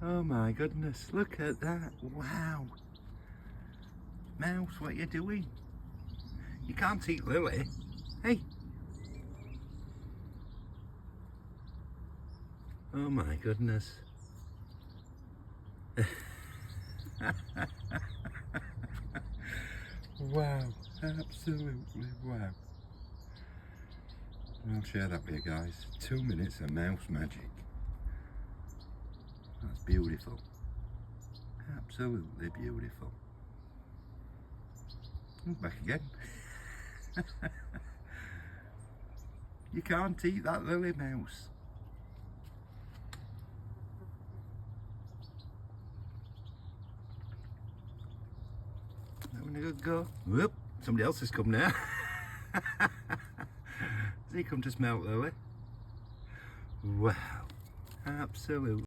Oh my goodness, look at that. Wow. Mouse, what are you doing? You can't eat Lily. Hey. Oh my goodness. Wow, absolutely wow. I'll share that with you guys. 2 minutes of mouse magic. That's beautiful. Absolutely beautiful. Back again. You can't eat that Lily mouse. Having a good go. Whoop, somebody else has come now. Has he come to smell Lily? Wow, absolutely.